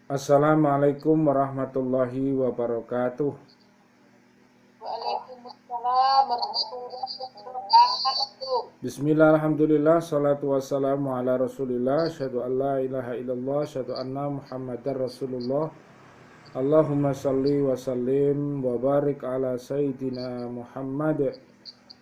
Assalamualaikum warahmatullahi wabarakatuh. Waalaikumsalam warahmatullahi wabarakatuh. Bismillah, alhamdulillah, salatu wassalamu ala rasulillah, syahadu an la ilaha illallah, syahadu anna muhammadar rasulullah. Allahumma salli wa sallim wa barik ala sayyidina Muhammad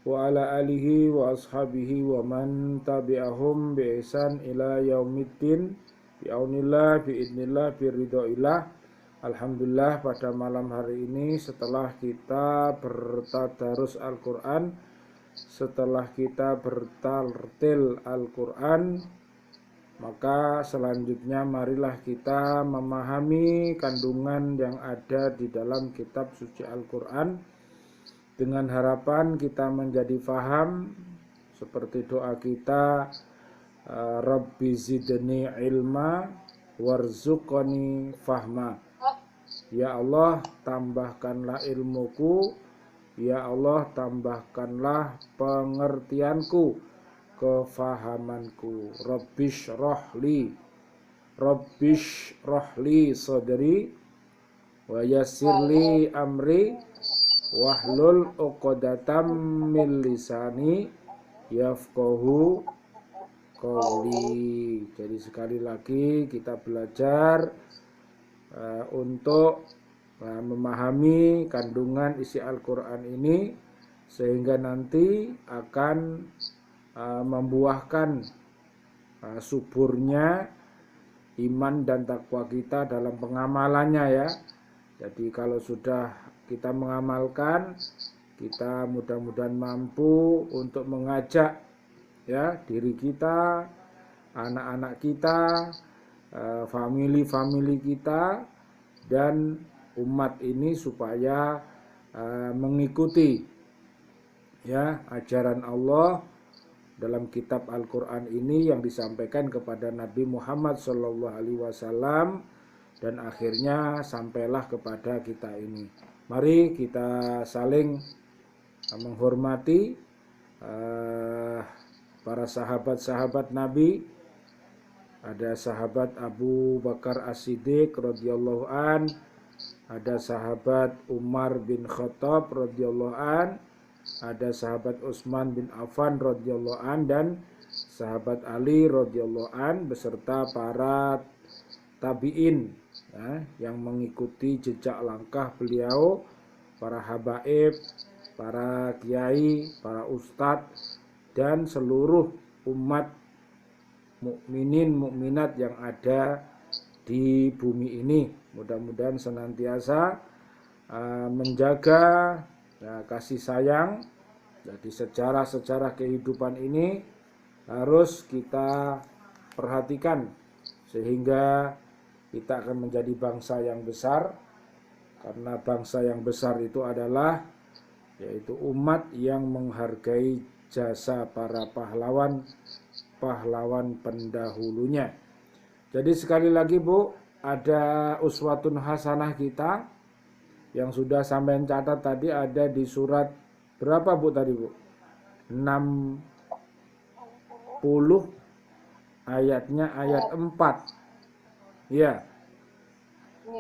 wa ala alihi wa ashabihi wa man tabi'ahum bi ihsan ila yaumiddin bi'aunillah bi'idnillah biridhoillah. Alhamdulillah, pada malam hari ini setelah kita bertadarus Al-Quran, setelah kita bertartil Al-Quran, maka selanjutnya marilah kita memahami kandungan yang ada di dalam kitab suci Al-Quran, dengan harapan kita menjadi faham seperti doa kita, Rabbi zidni ilma warzuqni fahma. Ya Allah, tambahkanlah ilmuku, ya Allah, tambahkanlah pengertianku, kefahamanku. Rabbish rohli sadri wa yassirli amri wahlul uqdatam min lisani yafqahu qawli. Jadi sekali lagi kita belajar untuk memahami kandungan isi Al-Quran ini, sehingga nanti akan membuahkan suburnya iman dan takwa kita dalam pengamalannya ya. Jadi kalau sudah kita mengamalkan, kita mudah-mudahan mampu untuk mengajak ya diri kita, anak-anak kita, family kita, dan umat ini supaya mengikuti ya ajaran Allah dalam kitab Al-Quran ini yang disampaikan kepada Nabi Muhammad SAW, dan akhirnya sampailah kepada kita ini. Mari kita saling menghormati para sahabat-sahabat Nabi. Ada sahabat Abu Bakar As-Siddiq radhiyallahu an, ada sahabat Umar bin Khattab radhiyallahu an, ada sahabat Utsman bin Affan radhiyallahu an, dan sahabat Ali radhiyallahu an beserta para tabi'in ya, yang mengikuti jejak langkah beliau, para habaib, para kiai, para ustadz, dan seluruh umat mukminin mukminat yang ada di bumi ini. Mudah-mudahan senantiasa menjaga kasih sayang. Jadi sejarah-sejarah kehidupan ini harus kita perhatikan, sehingga kita akan menjadi bangsa yang besar. Karena bangsa yang besar itu adalah yaitu umat yang menghargai jasa para pahlawan pendahulunya. Jadi sekali lagi Bu, ada uswatun hasanah kita yang sudah sampai catat tadi ada di surat berapa Bu tadi Bu? 60 ayatnya ayat 4. Ya.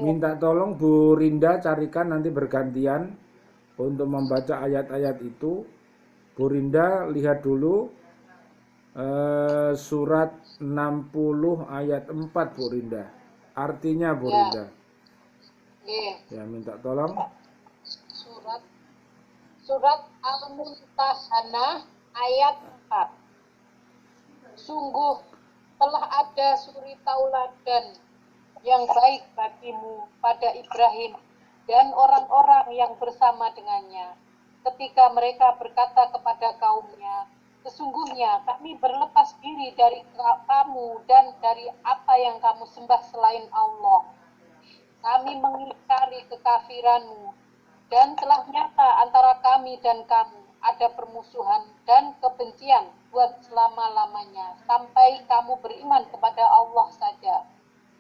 Minta tolong Bu Rinda carikan nanti bergantian untuk membaca ayat-ayat itu. Bu Rinda lihat dulu surat 60 ayat 4 Bu Rinda. Artinya Bu Rinda. Ya, minta tolong. Surat Al-Mumtahanah ayat 4. Sungguh telah ada suri tauladan yang baik bagimu pada Ibrahim dan orang-orang yang bersama dengannya, ketika mereka berkata kepada kaumnya, sesungguhnya kami berlepas diri dari kamu dan dari apa yang kamu sembah selain Allah. Kami mengingkari kekafiranmu, dan telah nyata antara kami dan kamu ada permusuhan dan kebencian buat selama-lamanya, sampai kamu beriman kepada Allah saja,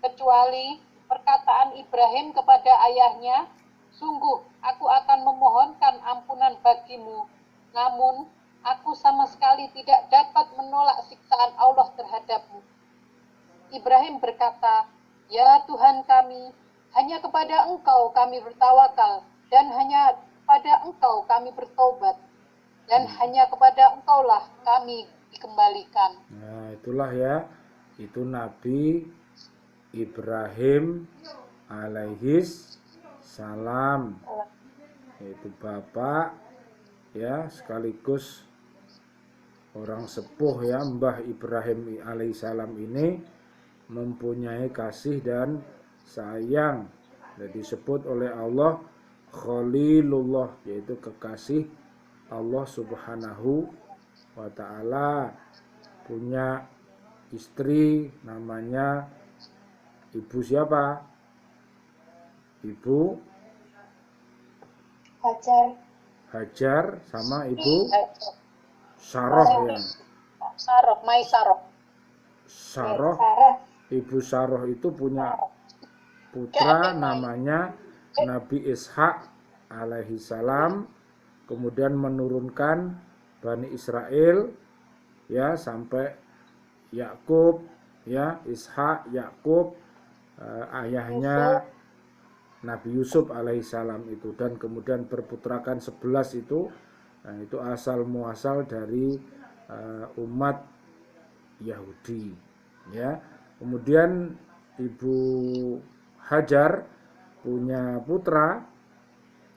kecuali perkataan Ibrahim kepada ayahnya, sungguh aku akan memohonkan ampunan bagimu, namun aku sama sekali tidak dapat menolak siksaan Allah terhadapmu. Ibrahim berkata, Ya Tuhan kami, hanya kepada Engkau kami bertawakal, dan hanya pada Engkau kami bertobat, dan hanya kepada Engkaulah kami dikembalikan. Nah, itulah ya, itu Nabi Ibrahim alaihis salam, yaitu bapak ya sekaligus orang sepuh ya, Mbah Ibrahim alaihissalam ini mempunyai kasih dan sayang. Dan disebut oleh Allah Khalilullah, yaitu kekasih Allah Subhanahu wa ta'ala. Punya istri namanya Ibu siapa? Ibu Hajar sama Ibu Saroh ya. Saroh. Ibu Saroh itu punya putra namanya Nabi Ishak alaihi salam, kemudian menurunkan Bani Israel ya sampai Yakub ya, Ishak, Yakub, ayahnya Nabi Yusuf alaihissalam itu, dan kemudian berputrakan 11 itu. Nah, itu asal muasal dari umat Yahudi ya. Kemudian Ibu Hajar punya putra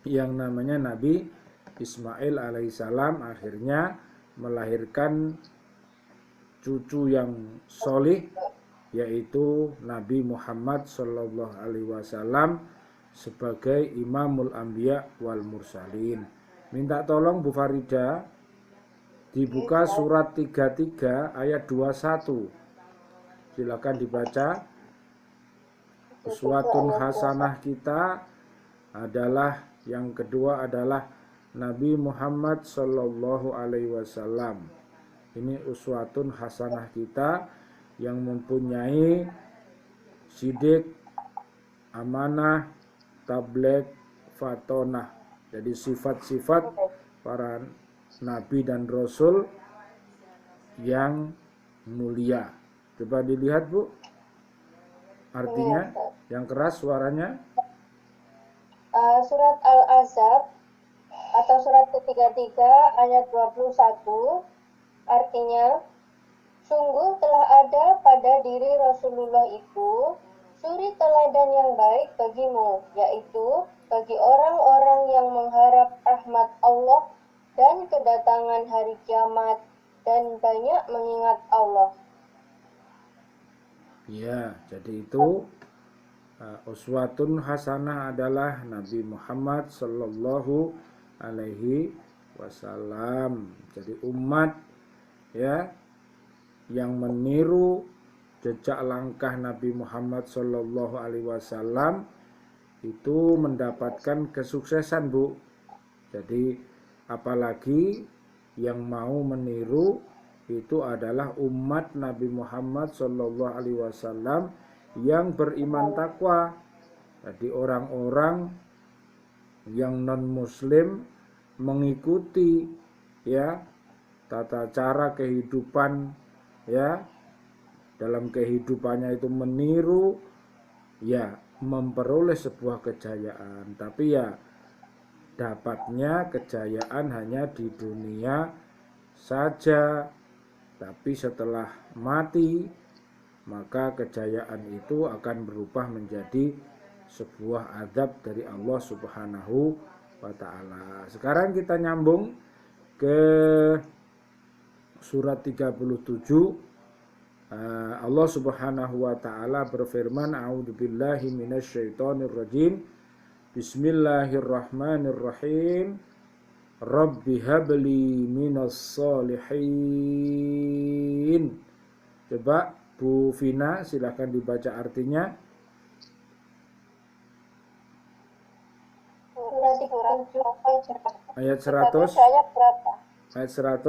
yang namanya Nabi Ismail alaihissalam, akhirnya melahirkan cucu yang solih, yaitu Nabi Muhammad Shallallahu Alaihi Wasallam sebagai Imamul Anbiya wal Mursalin. Minta tolong Bu Farida dibuka surat 33 ayat 21. Silakan dibaca. Uswatun hasanah kita adalah, yang kedua adalah Nabi Muhammad Shallallahu Alaihi Wasallam. Ini uswatun hasanah kita yang mempunyai sidik, amanah, tabligh, fatonah. Jadi sifat-sifat para nabi dan rasul yang mulia. Coba dilihat Bu, artinya yang keras suaranya. Surat Al-Ahzab atau surat ke-33 ayat 21, artinya, sungguh telah ada pada diri Rasulullah itu suri teladan yang baik bagimu, yaitu bagi orang-orang yang mengharap rahmat Allah dan kedatangan hari kiamat dan banyak mengingat Allah. Ya, jadi itu uswatun hasanah adalah Nabi Muhammad Sallallahu Alaihi Wasallam. Jadi umat ya yang meniru jejak langkah Nabi Muhammad Sallallahu Alaihi Wasallam itu mendapatkan kesuksesan Bu. Jadi apalagi yang mau meniru itu adalah umat Nabi Muhammad Sallallahu Alaihi Wasallam yang beriman takwa. Jadi orang-orang yang non muslim mengikuti ya tata cara kehidupan ya, dalam kehidupannya itu meniru ya, memperoleh sebuah kejayaan, tapi ya dapatnya kejayaan hanya di dunia saja. Tapi setelah mati, maka kejayaan itu akan berubah menjadi sebuah azab dari Allah Subhanahu wa ta'ala. Sekarang kita nyambung ke surat 37. Allah Subhanahu wa ta'ala berfirman, a'udzubillahi minasyaitonirrajim, bismillahirrahmanirrahim, Rabbi habli minas solihin. Coba Bu Vina silahkan dibaca artinya. Ayat 100. Ayat berapa? Ayat 100.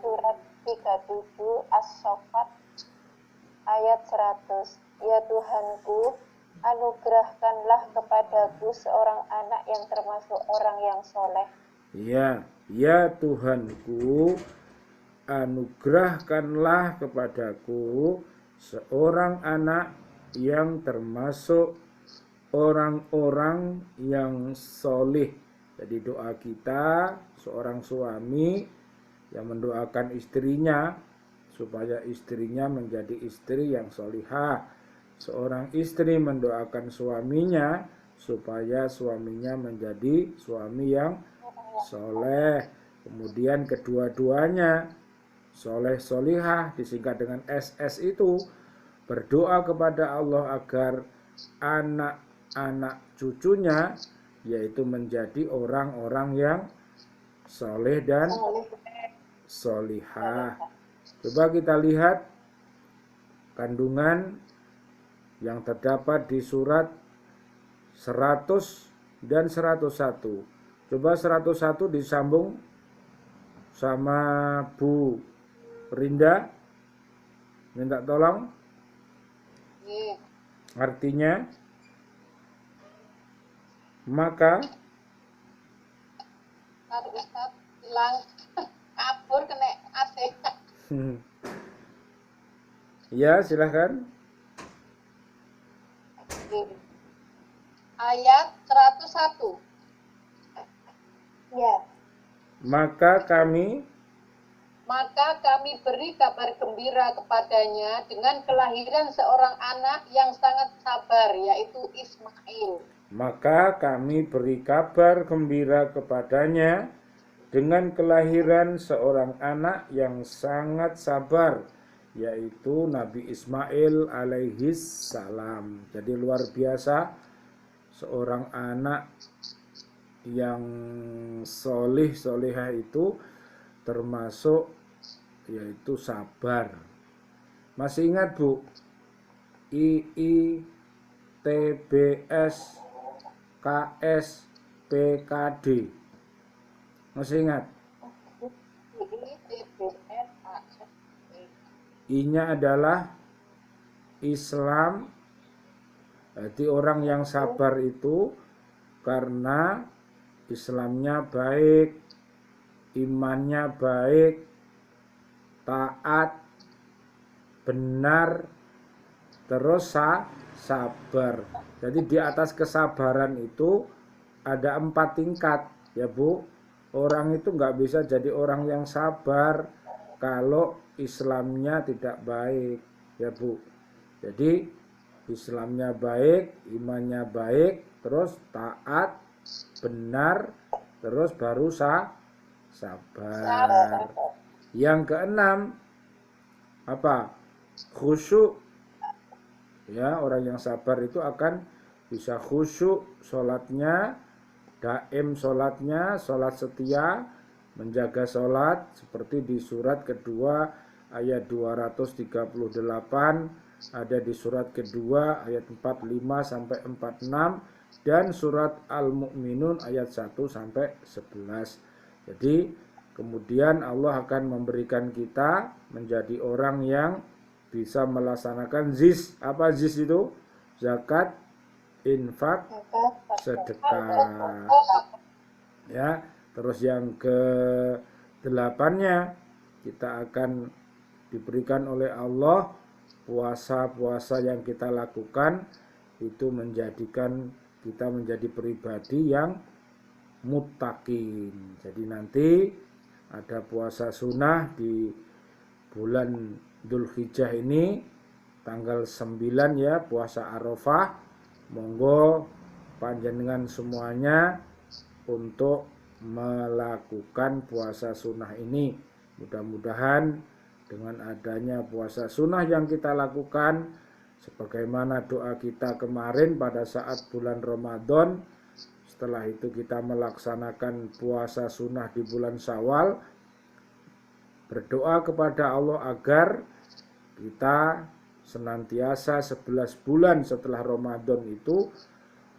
Surat 37 As-Saffat ayat 100. Ya Tuhanku, anugerahkanlah kepadaku seorang anak yang termasuk orang yang soleh. Ya Tuhanku, anugerahkanlah kepadaku seorang anak yang termasuk orang-orang yang solih. Jadi doa kita, seorang suami yang mendoakan istrinya supaya istrinya menjadi istri yang solihah. Seorang istri mendoakan suaminya supaya suaminya menjadi suami yang soleh. Kemudian kedua-duanya soleh solihah disingkat dengan SS itu berdoa kepada Allah agar anak-anak cucunya yaitu menjadi orang-orang yang soleh dan solihah. Coba kita lihat kandungan yang terdapat di surat 100 dan 101. Coba 101 disambung sama Bu Rinda. Minta tolong. Artinya, maka Ustaz hilang kabur kena AC. Ya, silahkan. Ayat 101. Ya. Maka kami beri kabar gembira kepadanya dengan kelahiran seorang anak yang sangat sabar, yaitu Ismail. Maka kami beri kabar gembira kepadanya dengan kelahiran seorang anak yang sangat sabar, yaitu Nabi Ismail alaihis salam. Jadi luar biasa, seorang anak yang solihah itu termasuk yaitu sabar. Masih ingat Bu? II, TBS, KS, PKD. Masih ingat? I-nya adalah Islam. Jadi orang yang sabar itu karena Islamnya baik, imannya baik, taat, benar, terus sabar. Jadi di atas kesabaran itu ada 4 tingkat ya Bu. Orang itu nggak bisa jadi orang yang sabar kalau Islamnya tidak baik ya Bu. Jadi Islamnya baik, imannya baik, terus taat, benar, terus baru sabar. Yang keenam apa? Khusyuk. Ya, orang yang sabar itu akan bisa khusyuk sholatnya, daim sholatnya, sholat setia, menjaga sholat seperti di surat kedua ayat 238, ada di surat kedua ayat 45 sampai 46 dan surat Al-Mu'minun ayat 1 sampai 11. Jadi kemudian Allah akan memberikan kita menjadi orang yang bisa melaksanakan ZIS. Apa ZIS itu? Zakat, infak, sedekah. Ya, terus yang ke-8-nya kita akan diberikan oleh Allah puasa-puasa yang kita lakukan itu menjadikan kita menjadi pribadi yang muttaqin. Jadi nanti ada puasa sunnah di bulan Dzulhijjah ini tanggal 9 ya, puasa Arafah. Monggo panjenengan semuanya untuk melakukan puasa sunnah ini. Mudah-mudahan dengan adanya puasa sunnah yang kita lakukan, sebagaimana doa kita kemarin pada saat bulan Ramadan, setelah itu kita melaksanakan puasa sunnah di bulan Syawal, berdoa kepada Allah agar kita senantiasa 11 bulan setelah Ramadan itu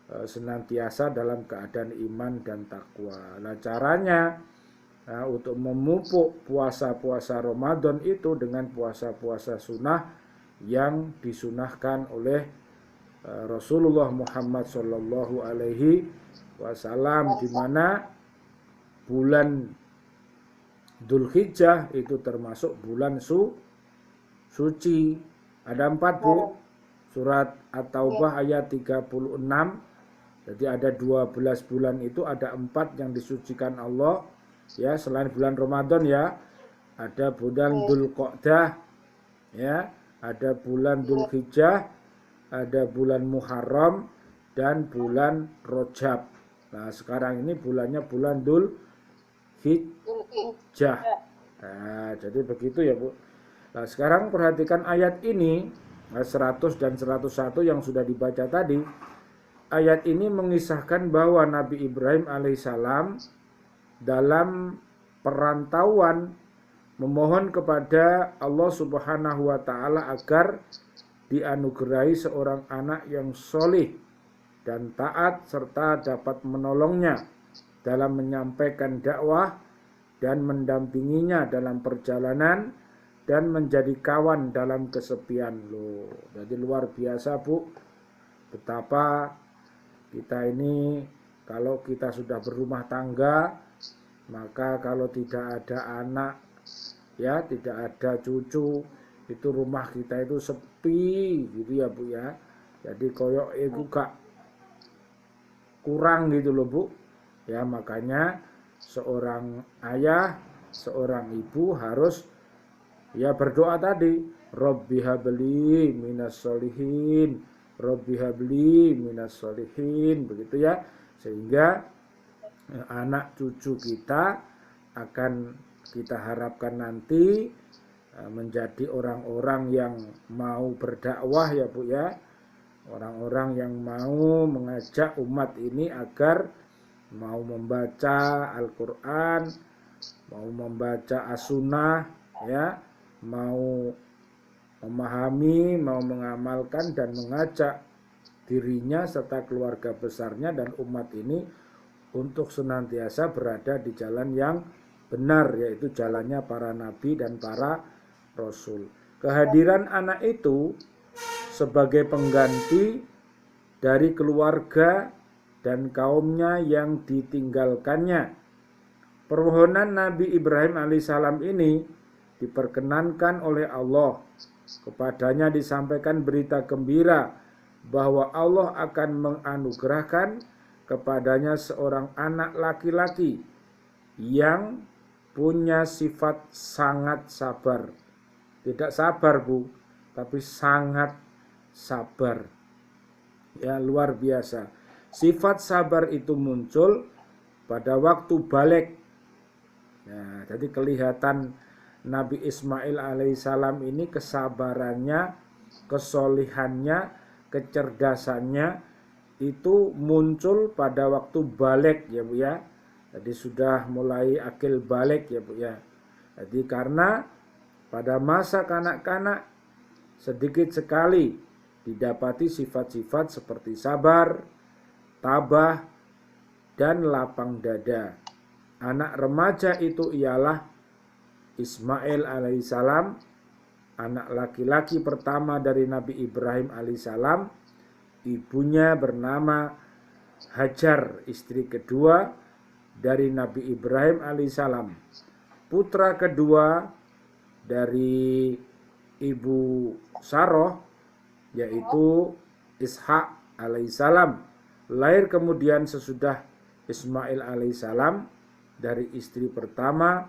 senantiasa dalam keadaan iman dan takwa. Nah, caranya untuk memupuk puasa-puasa Ramadan itu dengan puasa-puasa sunnah yang disunahkan oleh Rasulullah Muhammad Shallallahu Alaihi Wasallam, di mana bulan Dzulhijjah itu termasuk bulan suci. Ada 4, Bu. Surat At-Taubah ayat 36. Jadi ada 12 bulan itu, ada 4 yang disucikan Allah. Ya, selain bulan Ramadan ya. Ada bulan Dzulqa'dah, ya, ada bulan Dzulhijjah, ada bulan Muharram, dan bulan Rajab. Nah, sekarang ini bulannya bulan Dzulhijjah. Nah, jadi begitu ya, Bu. Nah, sekarang perhatikan ayat ini, 100 dan 101 yang sudah dibaca tadi. Ayat ini mengisahkan bahwa Nabi Ibrahim alaihissalam dalam perantauan memohon kepada Allah Subhanahu wa taala agar dianugerahi seorang anak yang solih dan taat serta dapat menolongnya dalam menyampaikan dakwah dan mendampinginya dalam perjalanan dan menjadi kawan dalam kesepian. Loh, jadi luar biasa, Bu, betapa kita ini kalau kita sudah berumah tangga, maka kalau tidak ada anak, ya, tidak ada cucu, itu rumah kita itu sepi gitu ya, Bu ya. Jadi koyok itu gak kurang gitu loh, Bu. Ya, makanya seorang ayah, seorang ibu harus ya berdoa tadi, Rabbi habli minas solihin, Rabbi habli minas solihin, begitu ya. Sehingga anak cucu kita akan kita harapkan nanti menjadi orang-orang yang mau berdakwah ya, Bu ya. Orang-orang yang mau mengajak umat ini agar mau membaca Al-Quran, mau membaca As-Sunnah, ya, mau memahami, mau mengamalkan dan mengajak dirinya serta keluarga besarnya dan umat ini untuk senantiasa berada di jalan yang benar, yaitu jalannya para nabi dan para rasul. Kehadiran anak itu sebagai pengganti dari keluarga dan kaumnya yang ditinggalkannya. Permohonan Nabi Ibrahim alaihissalam ini diperkenankan oleh Allah. Kepadanya disampaikan berita gembira bahwa Allah akan menganugerahkan kepadanya seorang anak laki-laki yang punya sifat sangat sabar. Tidak sabar, Bu, tapi sangat sabar. Ya, luar biasa. Sifat sabar itu muncul pada waktu balik. Nah, jadi kelihatan Nabi Ismail alaihissalam ini kesabarannya, kesolihannya, kecerdasannya itu muncul pada waktu balik ya, Bu ya. Jadi sudah mulai akil balik ya, Bu ya. Jadi karena pada masa kanak-kanak sedikit sekali didapati sifat-sifat seperti sabar, tabah, dan lapang dada. Anak remaja itu ialah Ismail alaihissalam, anak laki-laki pertama dari Nabi Ibrahim alaihissalam. Ibunya bernama Hajar, istri kedua dari Nabi Ibrahim alaihissalam. Putra kedua dari ibu Saroh yaitu Ishak alaihissalam. Lahir kemudian sesudah Ismail alaihissalam dari istri pertama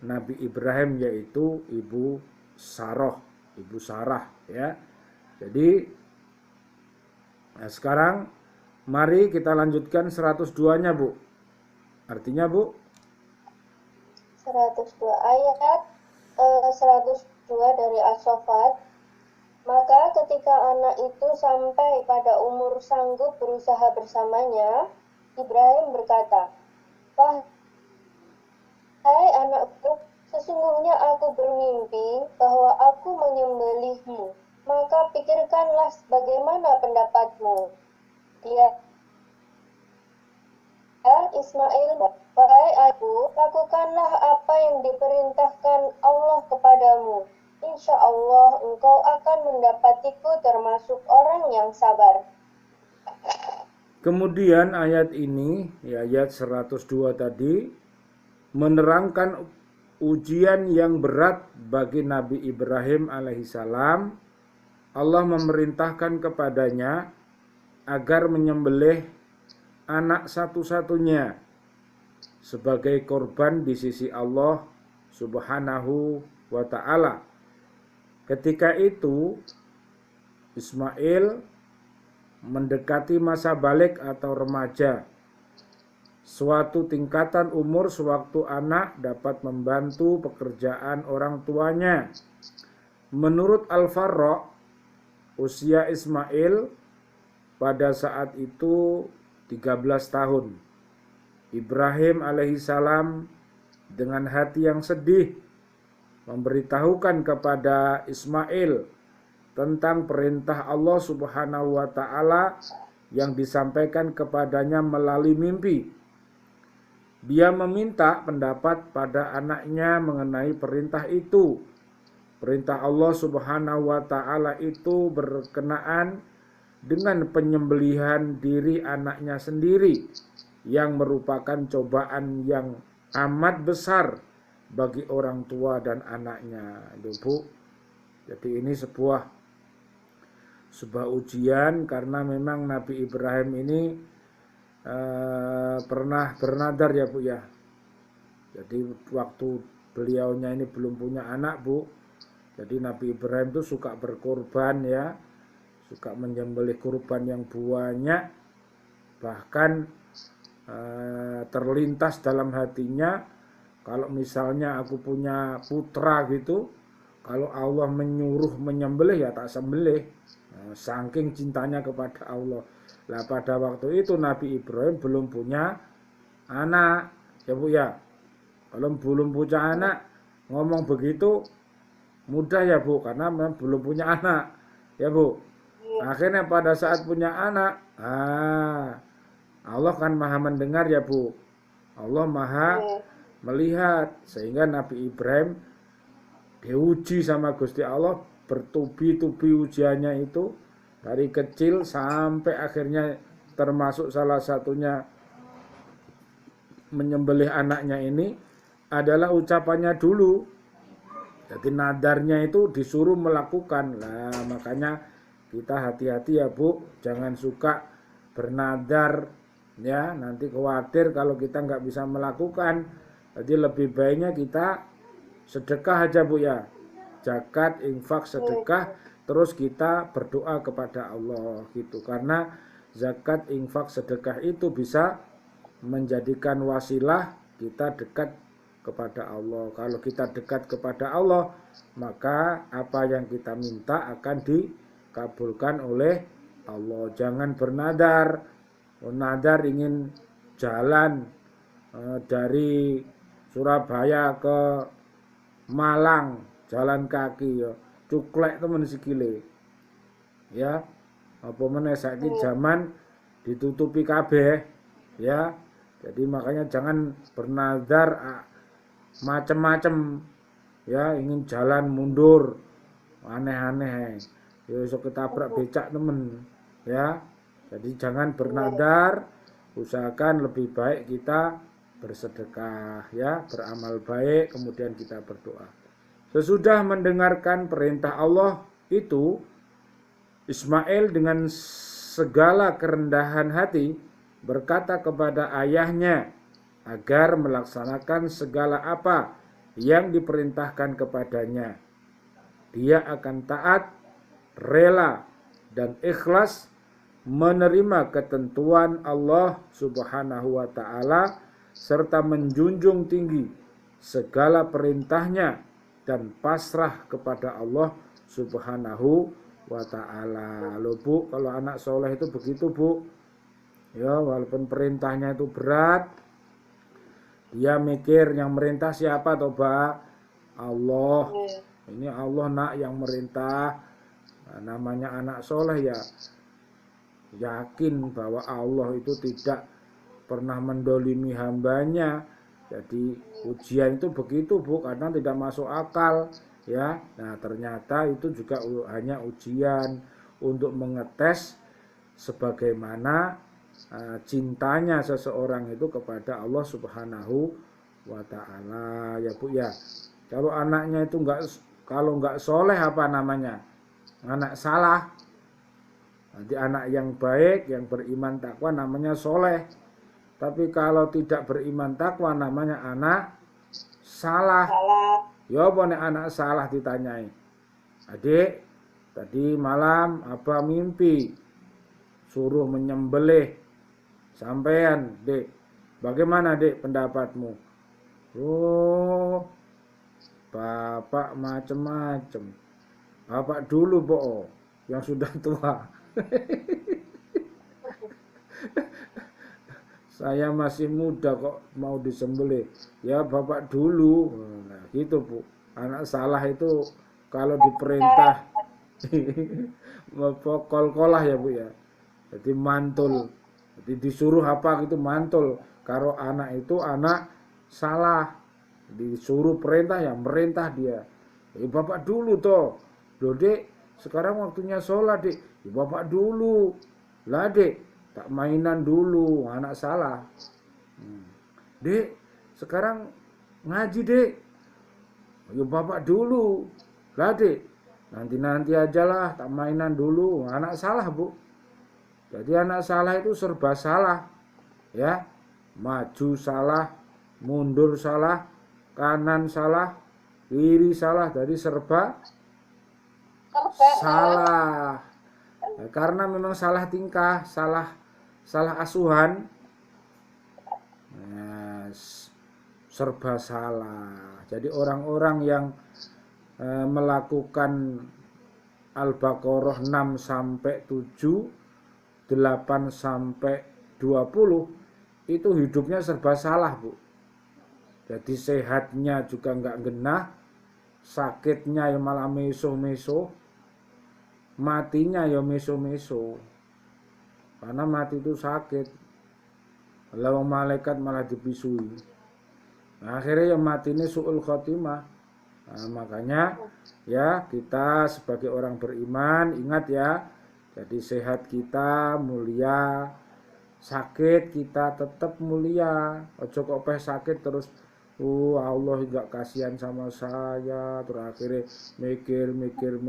Nabi Ibrahim yaitu ibu Sarah ya. Jadi sekarang mari kita lanjutkan 102-nya, Bu. Artinya, Bu? 102 ayat 102 dari As-Saffat. Maka ketika anak itu sampai pada umur sanggup berusaha bersamanya, Ibrahim berkata, "Hai anakku, sesungguhnya aku bermimpi bahwa aku menyembelihmu. Maka pikirkanlah bagaimana pendapatmu." Dia Ismail, "Wahai aku, lakukanlah apa yang diperintahkan Allah kepadamu. Insya Allah engkau akan mendapatiku termasuk orang yang sabar." Kemudian ayat ini, ya, ayat 102 tadi, menerangkan ujian yang berat bagi Nabi Ibrahim alaihissalam, Allah memerintahkan kepadanya agar menyembelih anak satu-satunya sebagai korban di sisi Allah Subhanahu wa ta'ala. Ketika itu Ismail mendekati masa balik atau remaja, suatu tingkatan umur sewaktu anak dapat membantu pekerjaan orang tuanya. Menurut Al-Farra, usia Ismail pada saat itu 13 tahun. Ibrahim alaihissalam dengan hati yang sedih memberitahukan kepada Ismail tentang perintah Allah Subhanahu wa ta'ala yang disampaikan kepadanya melalui mimpi. Dia meminta pendapat pada anaknya mengenai perintah itu. Perintah Allah Subhanahu wa ta'ala itu berkenaan dengan penyembelihan diri anaknya sendiri, yang merupakan cobaan yang amat besar bagi orang tua dan anaknya. Bu, jadi ini sebuah ujian karena memang Nabi Ibrahim ini pernah bernadar ya Bu ya. Jadi waktu beliaunya ini belum punya anak Bu, jadi Nabi Ibrahim itu suka berkorban ya, suka menyembelih kurban yang banyak, bahkan terlintas dalam hatinya, kalau misalnya aku punya putra gitu, kalau Allah menyuruh menyembelih ya tak sembelih. Saking cintanya kepada Allah. Nah pada waktu itu Nabi Ibrahim belum punya anak ya Bu ya. Kalau belum punya anak ngomong begitu mudah ya Bu, karena memang belum punya anak ya Bu. Akhirnya pada saat punya anak, Allah kan maha mendengar ya Bu, Allah maha melihat, sehingga Nabi Ibrahim diuji sama Gusti Allah, bertubi-tubi ujiannya itu dari kecil sampai akhirnya termasuk salah satunya menyembelih anaknya ini adalah ucapannya dulu. Jadi nadarnya itu disuruh melakukan. Nah makanya kita hati-hati ya Bu, jangan suka bernadar ya, nanti khawatir kalau kita nggak bisa melakukan. Jadi lebih baiknya kita sedekah aja Bu ya, zakat, infak, sedekah, terus kita berdoa kepada Allah gitu. Karena zakat, infak, sedekah itu bisa menjadikan wasilah kita dekat kepada Allah. Kalau kita dekat kepada Allah, maka apa yang kita minta akan dikabulkan oleh Allah. Jangan bernadar. Nadar ingin jalan dari Surabaya ke Malang, jalan kaki ya, cuklek temen sikile. Ya, apa meneh saiki zaman ditutupi kabeh ya. Jadi makanya jangan bernadar macem-macem ya, ingin jalan mundur aneh-aneh. Ya iso ketabrak becak temen ya. Jadi jangan bernadar, usahakan lebih baik kita bersedekah ya, beramal baik, kemudian kita berdoa. Sesudah mendengarkan perintah Allah itu, Ismail dengan segala kerendahan hati berkata kepada ayahnya agar melaksanakan segala apa yang diperintahkan kepadanya. Dia akan taat, rela, dan ikhlas menerima ketentuan Allah Subhanahu wa ta'ala serta menjunjung tinggi segala perintahnya dan pasrah kepada Allah Subhanahu wa ta'ala. Loh Bu, kalau anak soleh itu begitu Bu ya, walaupun perintahnya itu berat, dia mikir yang merintah siapa toba? Allah. Ini Allah nak yang merintah. Nah, namanya anak soleh ya yakin bahwa Allah itu tidak pernah mendolimi hambanya. Jadi ujian itu begitu Bu, karena tidak masuk akal ya. Nah ternyata itu juga hanya ujian untuk mengetes sebagaimana cintanya seseorang itu kepada Allah Subhanahu wa ta'ala ya Bu ya. Kalau anaknya itu kalau nggak soleh apa namanya? Anak salah. Nanti anak yang baik, yang beriman takwa namanya soleh. Tapi kalau tidak beriman takwa namanya anak salah. Ya apa nih anak salah ditanyai. Adik, tadi malam apa mimpi suruh menyembelih sampean, Dek. Bagaimana, Dek, pendapatmu? Oh, Bapak macem-macem. Bapak dulu, Bo, yang sudah tua. Saya masih muda kok mau disembelih. Ya, Bapak dulu. Nah, gitu, Bu. Anak salah itu kalau diperintah kol-kolah ya, Bu ya. Jadi mantul. Jadi disuruh apa gitu mantul. Kalau anak itu anak salah. Disuruh perintah ya merintah dia. Bapak dulu toh. Loh, Dek, sekarang waktunya sholat, Dek. Bapak dulu. Lah, Dek, tak mainan dulu, anak salah. Dek, sekarang ngaji, Dek. Bapak dulu. Lah, Dek, nanti ajalah, tak mainan dulu, anak salah, Bu. Jadi anak salah itu serba salah. Ya, maju salah, mundur salah, kanan salah, kiri salah, jadi serba salah. Nah, karena memang salah tingkah, salah asuhan, nah, serba salah. Jadi orang-orang yang melakukan Al-Baqarah 6 sampai 7, 8 sampai 20 itu hidupnya serba salah, Bu. Jadi sehatnya juga nggak genah, sakitnya ya malah meso-meso, matinya ya meso-meso. Karena mati itu sakit. Lalu malaikat malah dipisui. Nah, akhirnya ya mati ini su'ul khotimah. Nah, makanya ya kita sebagai orang beriman ingat ya. Jadi sehat kita mulia, sakit kita tetap mulia. Ojo kok sakit terus Allah nggak kasihan sama saya, terus akhirnya mikir,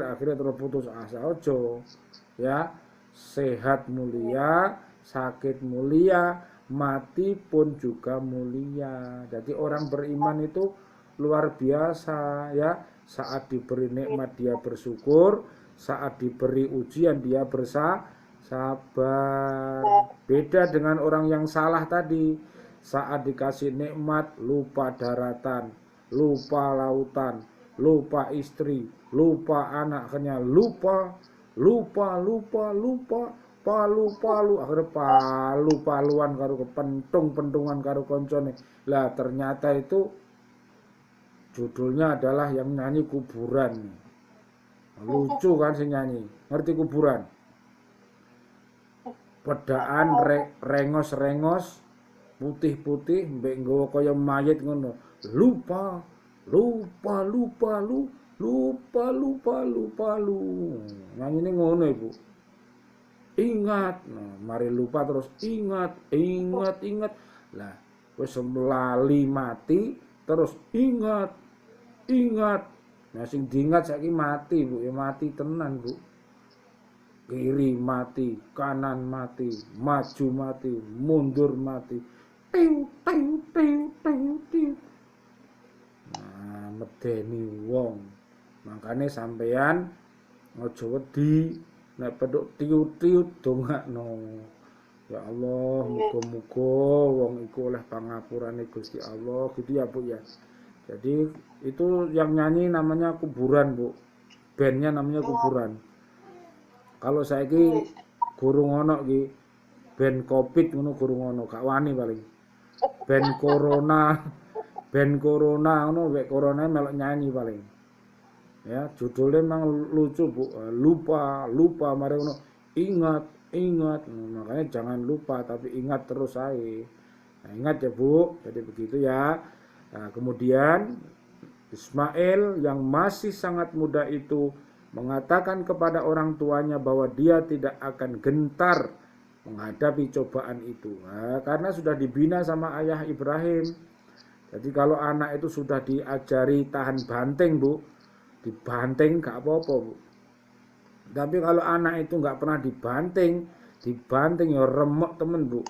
akhirnya terus putus asa. Ojo ya, sehat mulia, sakit mulia, mati pun juga mulia. Jadi orang beriman itu luar biasa ya. Saat diberi nikmat dia bersyukur, saat diberi ujian dia bersabar. Beda dengan orang yang salah tadi. Saat dikasih nikmat lupa daratan, lupa lautan, lupa istri, lupa anaknya, lupa, akhirnya paluan karo pentungan karo koncone. Lah ternyata itu judulnya adalah yang nyanyi kuburan. Lucu kan si nyanyi, ngerti kuburan? Pedaan rengos-rengos putih-putih mbek nggawa kaya mayit ngono. Lupa. Nanyine ngono Ibu. Ingat. Nah, mari lupa terus ingat. Lah, wis lali mati terus ingat. Nah, sing diingat saiki mati, Bu. Ya mati tenan, Bu. Kiri mati, kanan mati, maju mati, mundur mati. Nah, medeni wong. Makanya sampean aja wedi nek pedhok tiut-tiut dongakno. Ya Allah, muga-muga wong iku oleh pangapurane Gusti Allah, gitu ya, Bu ya. Jadi itu yang nyanyi namanya kuburan, Bu. Bandnya namanya kuburan. Kalau saiki gurung ono iki band Covid ngono gurung ono, gak wani paling. Band corona ngono wek corona melok nyanyi paling. Ya, judulnya memang lucu, Bu. Lupa mari ngono. Ingat. Makanya jangan lupa tapi ingat terus aja. Nah, ingat ya, Bu. Jadi begitu ya. Nah, kemudian Ismail yang masih sangat muda itu mengatakan kepada orang tuanya bahwa dia tidak akan gentar menghadapi cobaan itu. Nah, karena sudah dibina sama ayah Ibrahim. Jadi kalau anak itu sudah diajari tahan banting, Bu, dibanting gak apa-apa, Bu. Tapi kalau anak itu nggak pernah dibanting ya remuk temen, Bu.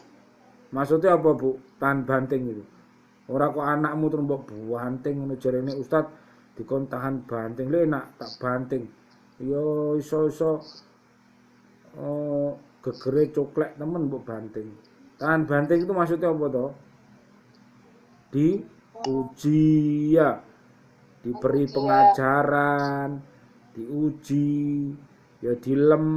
Maksudnya apa, Bu? Tahan banting itu. Ora kok anakmu terus mbok banting ngono jarene Ustaz dikon tahan banting. Lek enak tak banting. Yo iso-iso gegere coklek temen mbok banting. Tahan banting itu maksudnya apa toh? Diuji ya, diberi pengajaran, diuji, ya dilem,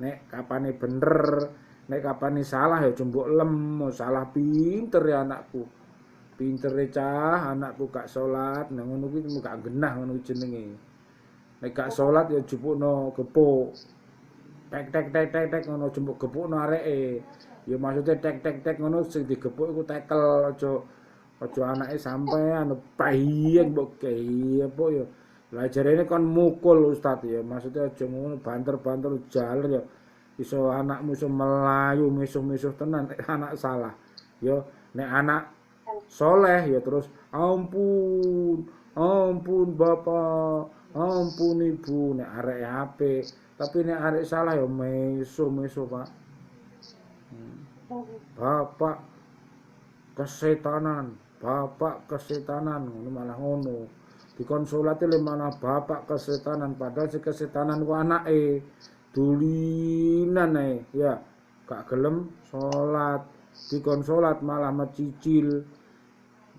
nek kapane bener, nek kapane salah ya jembok lem, mau salah pinter ya anakku. Pinter cah, anakku gak salat, nang ngono kuwi gak genah ngono jenenge. Nek gak salat ya jupukno gepuk. Tek tek tek tek tek ngono jembuk gepukno areke. Ya maksudnya tek tek tek ngono sing digepuk iku tekel aja anake sampe anu payeng mbok kei apa ya. Lah jarene kon mukul Ustaz ya. Maksudnya aja ngono banter-banter jaler ya. Iso anakmu iso melayu misuh-misuh tenan nek anak salah. Ya nek anak soleh ya terus ampun bapak, ampun ibu, nek arek apik. Tapi nek arek salah ya meso Pak. Bapak kesetanan ngono malah ngono. Dikonsolati le malah bapak kesetanan padahal si kesetanan ku anake dulinan ya gak gelem salat. Dikonsolat malah mecicil.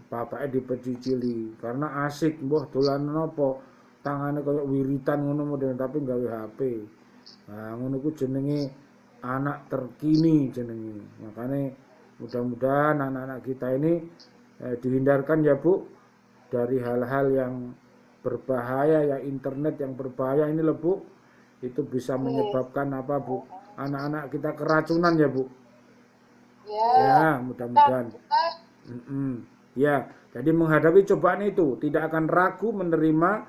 Bapaknya dipecicili karena asik mbah dolanan apa tangane kaya wiritan ngono model tapi gawe HP. Nah ngono ku jenenge anak terkini jenenge. Makanya mudah-mudahan anak-anak kita ini dihindarkan ya Bu dari hal-hal yang berbahaya ya, internet yang berbahaya ini loh Bu. Itu bisa menyebabkan apa Bu? Anak-anak kita keracunan ya Bu. Ya, mudah-mudahan. Ya, jadi menghadapi cobaan itu tidak akan ragu menerima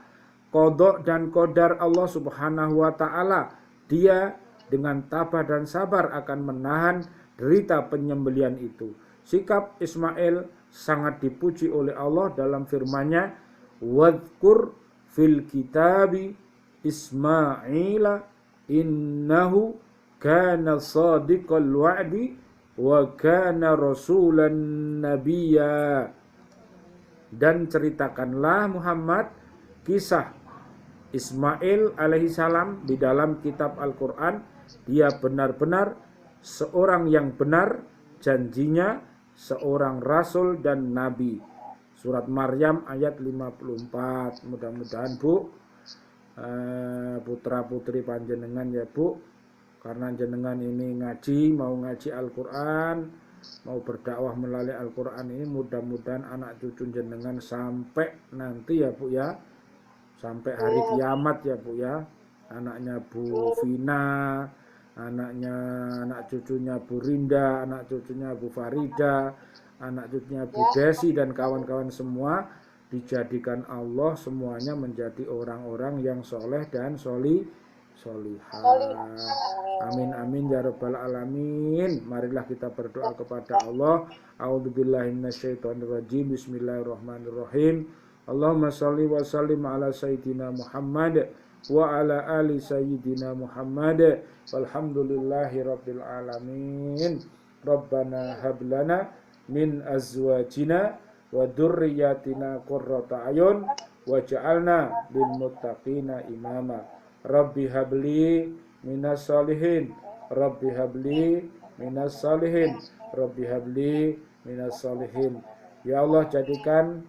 qada dan qadar Allah Subhanahu wa taala. Dia dengan tabah dan sabar akan menahan derita penyembelian itu. Sikap Ismail sangat dipuji oleh Allah dalam firman-Nya, "Wadhkur fil kitabi Ismaila innahu kana shadiqal wa'di wa kana rasulan nabiyya." Dan ceritakanlah Muhammad kisah Ismail alaihissalam di dalam kitab Al-Quran. Dia benar-benar seorang yang benar janjinya, seorang rasul dan nabi. Surat Maryam ayat 54. Mudah-mudahan Bu, putra putri panjenengan ya Bu, karena jenengan ini mau ngaji Al-Quran, mau berdakwah melalui Al-Quran ini, mudah-mudahan anak cucu jenengan sampai nanti ya Bu ya, sampai hari kiamat ya Bu ya. Anaknya Bu Vina, anak cucunya Bu Rinda, anak cucunya Bu Farida, anak cucunya Bu Desi dan kawan-kawan semua dijadikan Allah semuanya menjadi orang-orang yang soleh dan solihah. Amin amin ya rabbal alamin. Marilah kita berdoa kepada Allah. A'udzubillahi minasyaitonirrajim. Bismillahirrahmanirrahim. Allahumma shalli wa sallim ala sayyidina Muhammad wa ala ali sayyidina Muhammad. Walhamdulillahi rabbil alamin. Rabbana hablana min azwajina wa dzurriyyatina qurrata ayun waj'alna lil muttaqina imama. Rabbi habli minas solihin, Rabbi habli minas solihin, Rabbi habli minas solihin. Ya Allah, jadikan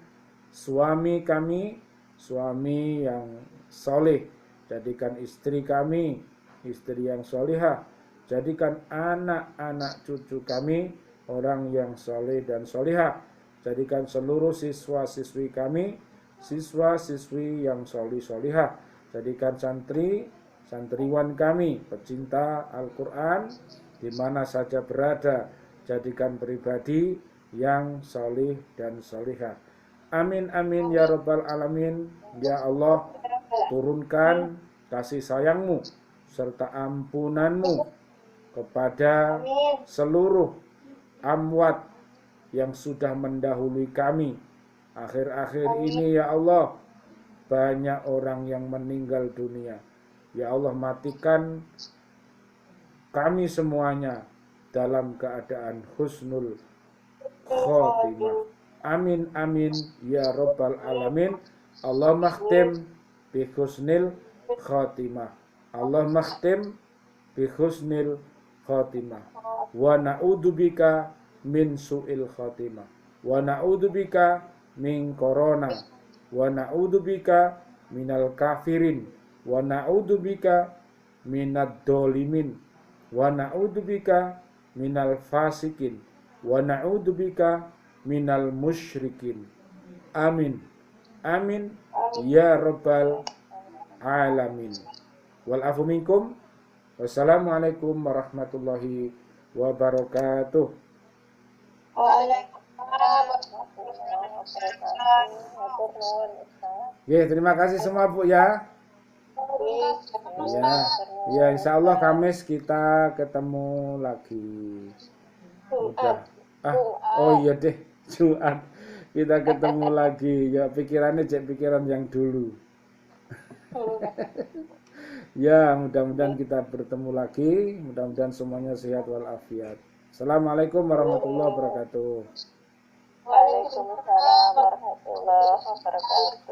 suami kami suami yang soleh, jadikan istri kami istri yang solihah, jadikan anak-anak cucu kami orang yang soleh dan solihah, jadikan seluruh siswa-siswi kami siswa-siswi yang solih-solihah, jadikan santriwan kami pecinta Al-Quran di mana saja berada, jadikan pribadi yang solih dan solihah. Amin amin ya rabbal alamin. Ya Allah, turunkan kasih sayangmu serta ampunanmu kepada Amin. seluruh amwat yang sudah mendahului kami. Akhir-akhir ini ya Allah, banyak orang yang meninggal dunia. Ya Allah, matikan kami semuanya dalam keadaan husnul khotimah. Amin amin ya rabbal alamin. Allah makhtim bi husnil khotimah. Allah makhtim bi husnil khotimah. Wa na'udzubika min su'il khotimah. Wa na'udzubika min corona. Wa na'udzubika minal kafirin. Wa na'udzubika minad dolimin. Wa na'udzubika minal fasikin. Wa na'udzubika minal musyrikin. Amin. Amin ya rabbal alamin. Wal afu minkum. Wassalamualaikum warahmatullahi wabarakatuh. Waalaikumsalam warahmatullahi wabarakatuh. Ya, terima kasih semua Bu ya. Ya, ya insya Allah Kamis kita ketemu lagi. Udah. Oh iya deh, Jumat kita ketemu lagi. Ya pikirannya cek pikiran yang dulu. Ya, mudah-mudahan kita bertemu lagi. Mudah-mudahan semuanya sehat walafiat. Assalamualaikum warahmatullahi wabarakatuh. Waalaikumsalam warahmatullahi wabarakatuh.